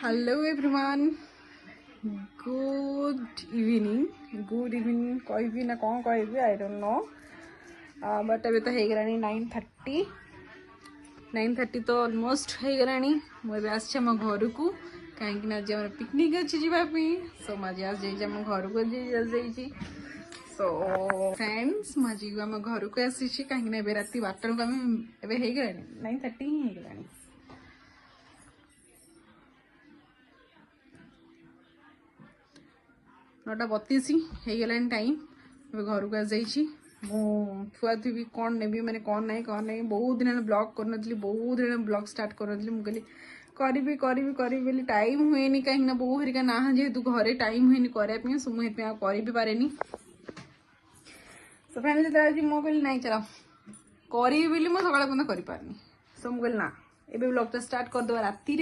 Hello everyone, good evening कहबी ना कौन कहबी आई डोंट नो बट अभी तो हो गला 9:30 तो ऑलमोस्ट हो गला। मुझे आम घर को कहीं आज आम पिकनिक अच्छी जावाई सो मुझे आज आम घर को सो फ्रेंड्स मुझे आम घर को आसी कहीं रात 12 को आम ए 9:30 ही हो गला। 9:32 हो गला टाइम। घर को आसी छुआ थी कौन ने माने कौन नहीं बहुत दिन ब्लॉग कर बहुत दिन ब्लॉग स्टार्ट कर मुझे करी टाइम हुए कहीं बो हरिका ना जेहेतु घरे टाइम हुए करने सो मुझे कर पारे सो फ्रेंड्स जो कहली ना चलो करी मुझे सका पर्यटन कर पारनी सो मुझे ना ए ब्लॉग स्टार्ट करदे राति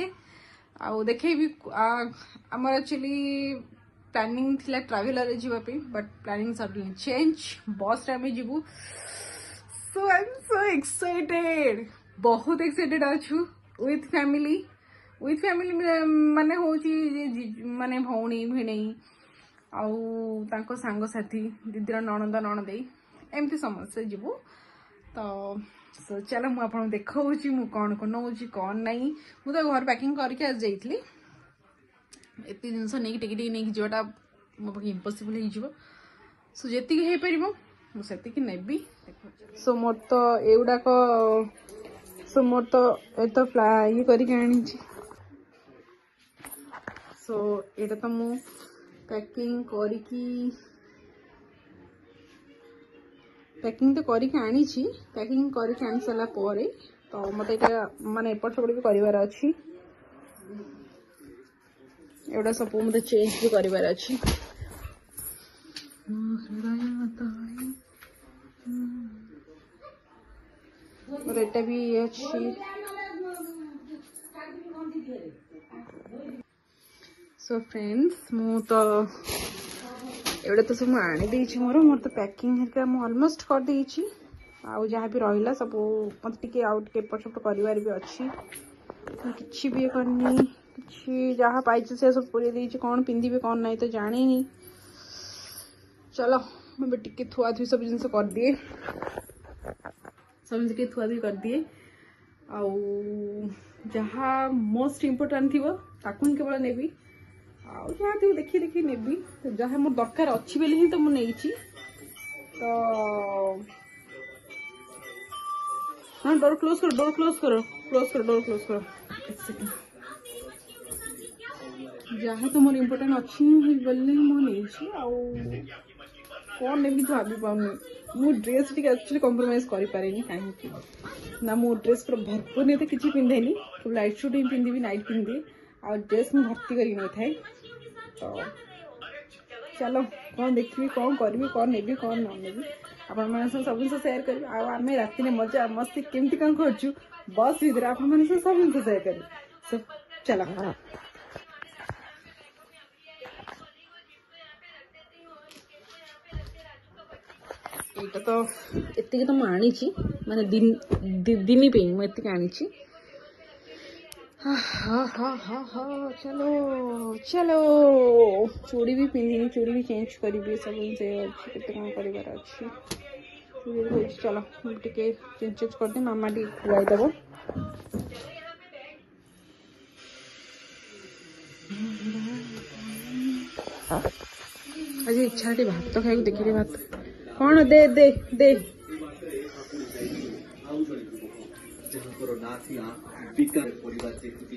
आउ देखे आमर एक्चुअली प्लानिंग थिला ट्रैवलर जीवापी but planning suddenly change bus रे आमे जीवु so I am so excited बहुत एक्साइटेड अच्छु विथ फैमिली माने होची माने भौणी भिणई आउ तांको सांग साथी दीदीर नणंद नणदेई एमती समस्या जीवु तो सो चलो मु आपन देखाऊची मु कौन को नौची कौन नहीं मु तो घर पैकिंग करके आज जाइतली एत जिनस नहीं टिके नहीं जाटा मो पाखे इम्पॉसिबल हो सो जी हो पार मुझे नेबी सो मोर तो एगुड़ाक सो मोर तो ये करके आनी सो यहाँ तो मु पैकिंग तो करके आनी सारा पर तो मत माने एपट सेपट भी करार अच्छी एवढा सब मुझे चेंज भी करार अच्छी एटा भी अच्छी सो फ्रेंड्स मु तो एवढा तो सब आनी मोर तो पैकिंग हेरिका ऑलमोस्ट कर देइछि आउ जहाँ भी रहा सब मत टे आउट एपट सेपट करार भी अच्छी किसी भी करनी जहाँ पाई से सब पूरे देती कौन पिंधि कौन नहीं तो जानी नहीं चलो मैं टिके थुआ थुई सब जिन कर दिए सब जिन थुआ थुई कर दिए आउ जहाँ मोस्ट इम्पोर्टाट थी ताकू केवल नेबी आउ जहाँ थी देखी देखी नेबी तो जहाँ मोर दरकार अच्छी बेले ही तो मुझे तो हाँ डोर क्लोज करो जहाँ तो मोर इम्पोर्टाट अच्छी बोली मुझे कौन ने भी भाभी पाऊनी मु ड्रेस टी एक्चुअली कॉम्प्रोमाइज कर पारे कहीं ना मो ड्रेस पूरा भरपूर नहीं किसी पिंधेनी तो लाइट सूट ही पिंधि नाइट पिंधि आ ड्रेस मुझे भर्ती कर थाए तो चलो कौन देखी कौन करी कौन नेबी कौन न नेबी आपण सब जिन सेयार करी आम राति मजा मस्ती केमती कौन करूँ बस भर आप सब जिन सेयार करी सब चलो यहाँ तो एति तो मुझे माने दिन पे मुझे आनी चलो चलो चूड़ी भी पिंधि चूड़ी भी चेंज करी सब जिन कौन कर चलो टे चेंज करदे मामा टी खुआईदेव आज इच्छा भात खाई देखिए भात कौन दे दे दे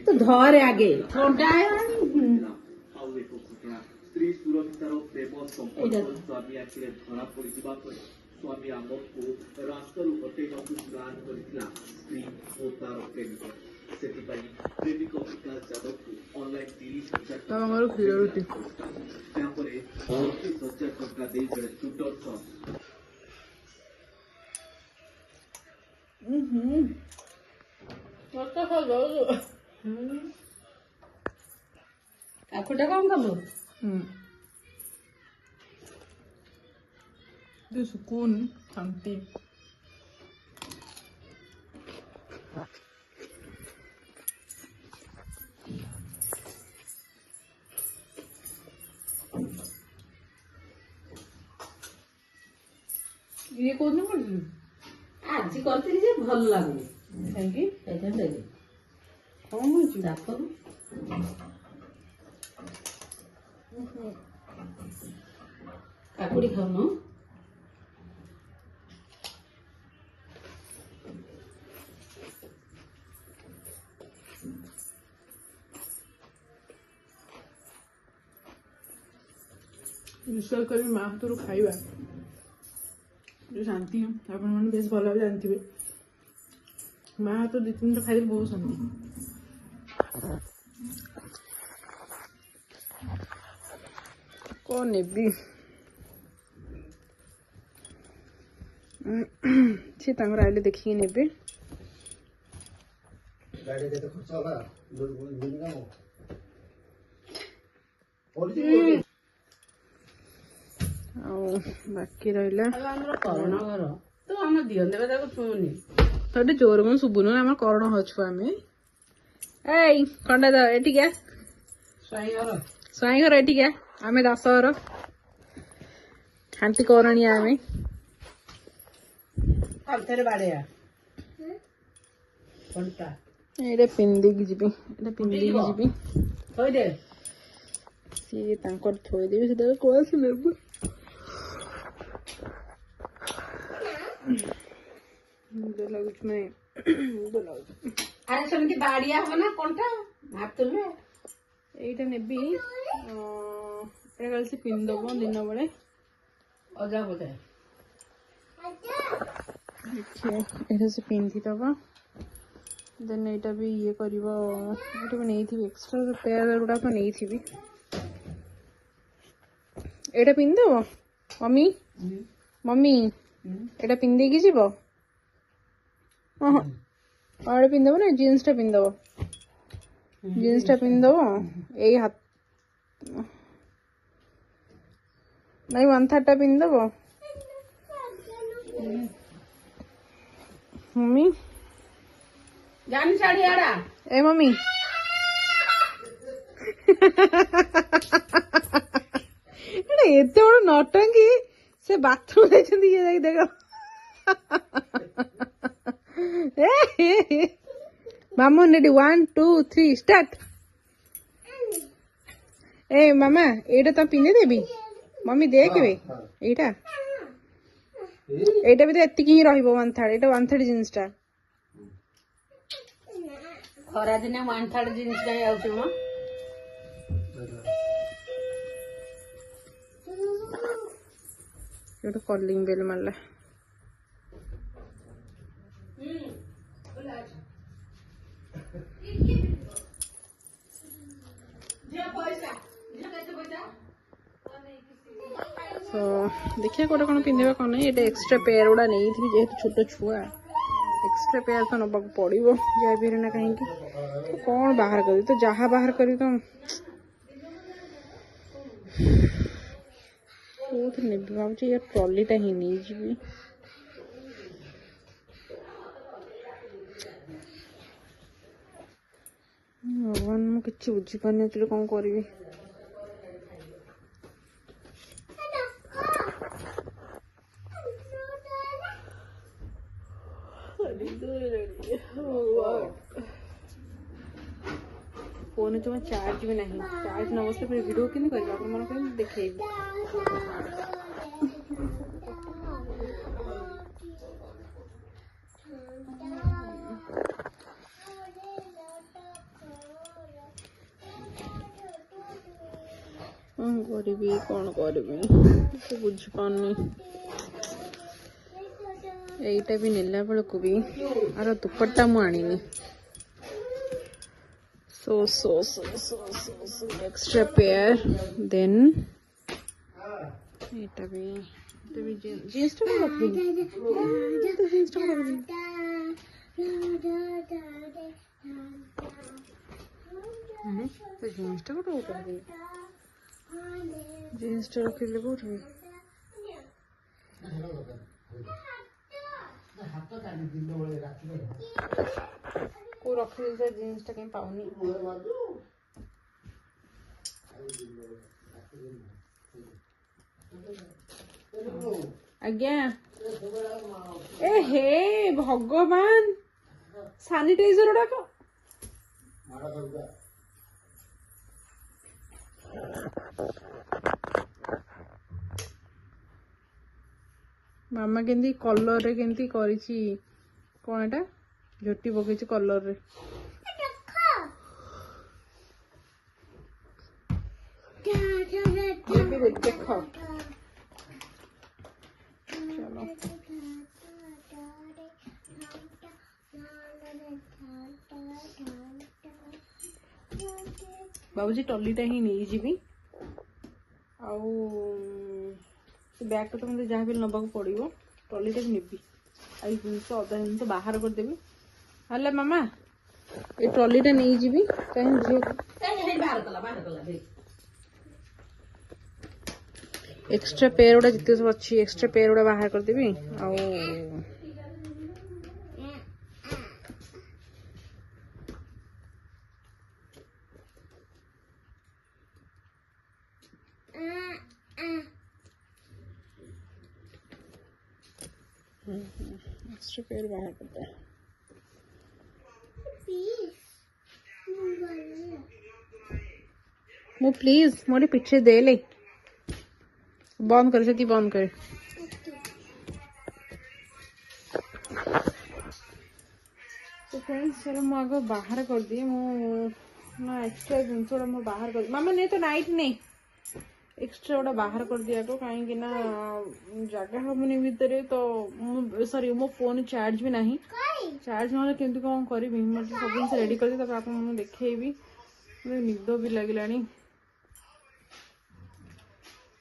तो धरे आगे କ୍ଷୀର ରୁଟି आखुटा कौन कब सुकून शांति ଇଏ କୋଉଦିନ କରିଥିଲି ଆଜି କରିଥିଲି ଯେ ଭଲ ଲାଗୁନି କାହିଁକି କଣ ହଉଛି ଡାକ୍ତର କାକୁଡି ଖାଉନ विश्वास करें माँ हाथ खाइबा जो शांति आप बेस भल भाव जानते माँ हाथ दु तीन खाई बहुत शांति कौन नेबी सी आइले देखिए नेबे बाकी रहा करुण घर तो आम दियो शुणुनि थोड़े जोर मन शुभुन आम करण हछु आम ए खंडा द एटी क्या स्वाई घर एटी क्या आम 10 घर खांती करणी आम बाड़िया ये पिंदी की जीबी दे सी थोदेवी से कौन से लेबू अरे सेमती बाड़िया हो ना कोनटा भातुले एटा नेबी कल से पिंदब दिन बेले अजा बोझा देखिए से पिंधिदब देन यहाँ भी ये कर नहीं एक्सट्रा पेयर गुड़ाक नहीं एटा पिंधब मम्मी मम्मी एटा पिंधे की जीव और पिंधब ना जीन्स टा पिंधब जीन्स टा पिंधब यही हाथ नहीं वन थार्ड टा पिंधब मम्मी जानी साड़ी आड़ा ए मम्मी एत बड़ नटंकी से बाथरूम जाइछन्ती ये देख मामू रेडी 1 2 3 स्टार्ट ए मामा एटा तो पिंधे देबी मम्मी देख बे एटा एटा भी तो एतिक ही रहिबो 1/3 एटा 1/3 जींस टा खरा दिन 1/3 जींस का आउछ म ये कॉलिंग बेल मारला तो देखिए कौटे कौन पिंधा कौन नहीं ये एक्सट्रा पेयर गुड़ा नहीं थी जेहेतु छोट छुआ एक्सट्रा पेयर तो नबाक पड़ो जहाँ भी ना कहीं तो कौन बाहर करी तो जहाँ बाहर करी तो ने भावी यार ट्रॉलीटा ही नहीं जी भगवान मुझे किसी बुझीपारे कौन करी फोन जो चार्ज भी नहीं चार्ज न बसले फिर वीडियो कि मन देखे कौन करी बुझीपारनी यहीटा भी नेला बेलू भी आर दुपट्टा मुझे so extra pair then এটা भी जीन्स टा रख दी तो जीन्स टा रख दी तो जीन्स टा को उठा दी जीन्स टा रख ले को उठा को रख ले जीन्स टा कहीं पाऊनी आज्ञा ए हे भगवान सानिटाइजर डाक मामा केंती कलर रे केंती करिछि कोन एटा झोटी पकेछि कलर रे ये भी देखो चलो बाबूजी टलीटा ही नहीं जीवी आउ से बैग तो मुझे जहाँ भी नबाक पड़ो टलीटा भी नेबी आई जिनस अधा जिनस बाहर करदेवी हला मामा ये ट्रॉलीटा नहीं जीवी कहीं झील एक्स्ट्रा पेयर गुड़ा जिते सब अच्छी एक्स्ट्रा पेयर गुड़ा बाहर करदेवी आउ एक्स्ट्रा पेयर बाहर करते हैं मु प्लीज मोरे पीछे दे ले बंद करे से बंद करे तो फ्रेंड्स चलो मु आगे बाहर कर दिए मु ना एक्स्ट्रा जिन बाहर कर मामा नहीं तो नाइट नहीं एक्स्ट्रा गोटा बाहर कर दिया को कहीं ना जगह हमनी भितर तो सॉरी मो फोन चार्ज भी नहीं चार्ज ना केमती कौन करी मतलब सब जिन रेडी कर दी आप देखी निद भी लगे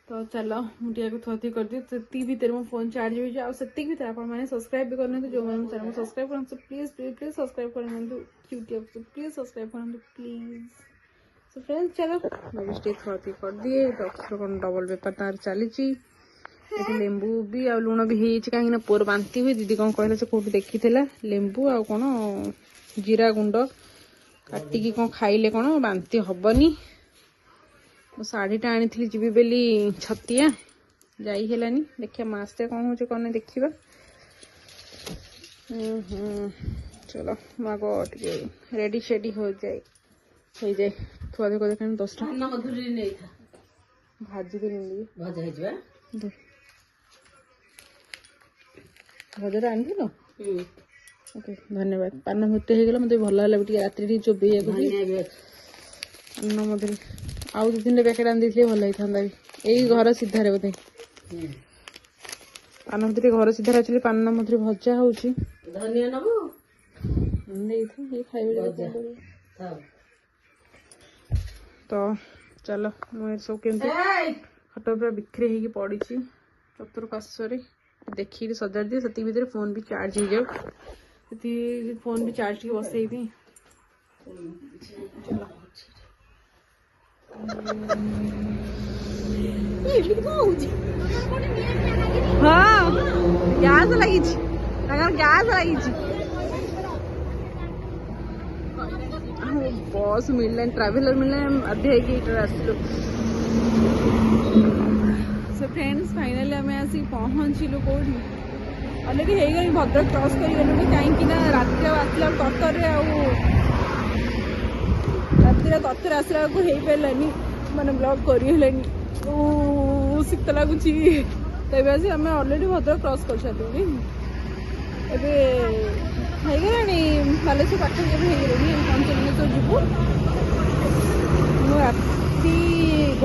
तो चलो मुझे थोड़ी कर दी से भितर मो फोन चार्ज भी जाए से भितर आपने सब्सक्राइब भी करने जो मैंने चैनल सब्सक्राइब कर प्लीज प्लीज प्लीज सब्सक्राइब करने यूट्यूब से प्लीज सब्सक्राइब करने प्लीज तो फ्रेंड्स चलो मैं स्टे थोड़ी कर दिए डॉक्टर कौन डबल पेपर तार चली लेंबू भी आ लुण भी कहीं पुअर बांती हुए दीदी कौन कहला से कौट देखी लेंबू आ कौन जीरा गुंड काटिकी कौन खाइले कौन बांती हबनी मो शाढ़ीटा आनी जी बेली छतिया जाई हेलानी देखिए मास्ते कौन हो कौन देखा चलो माग टे रेडी शेडी हो जाए थुआ देखो देख 10 टाइम भाजी भजा आनी ओके धन्यवाद पान मृत्यु हो गला मत भल है राति चोबे अन्न मधुरी आउ 2-3 पैकेट आनी भल होता यही घर सीधार बोधे पान मधुरी घर सीधार एक्चुअली पान मधुरी भजा हो तो चलो मुझे सब केमती खट पूरा बिखरे हो पड़ी चतुर्पार्श्व देखिए सजाड़ दिए से भीतर फोन भी चार्ज हो जाओ फोन भी चार्ज की बसई दी चलो हाँ गैस लगी गैस लगी बस मिलना ट्रावेलर मिलना अधे आसलु सो फ्रेंड्स फाइनली आम आसी पहुँचलु कौटी अलरेडी हो गई भद्रक क्रॉस कर कहीं राति आसला ततर राति आसला हो पारानी माने ब्लॉग करें शीत लगुच तब आम अलरेडी भद्रक क्रॉस कर सारे बालेश्वर पाखा पंचलिंगेश्वर जीवु राति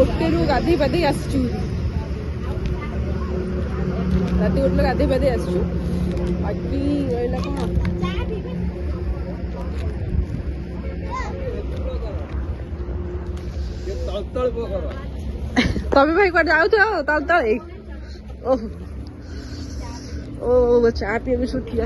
1 रू गाधे पाधे आसचु राति 1 गाधे पाधे आसचु बाकी रहा कौन तभी भाई कौन जाऊ तल तले ओह ओ चा पी भी सुखिया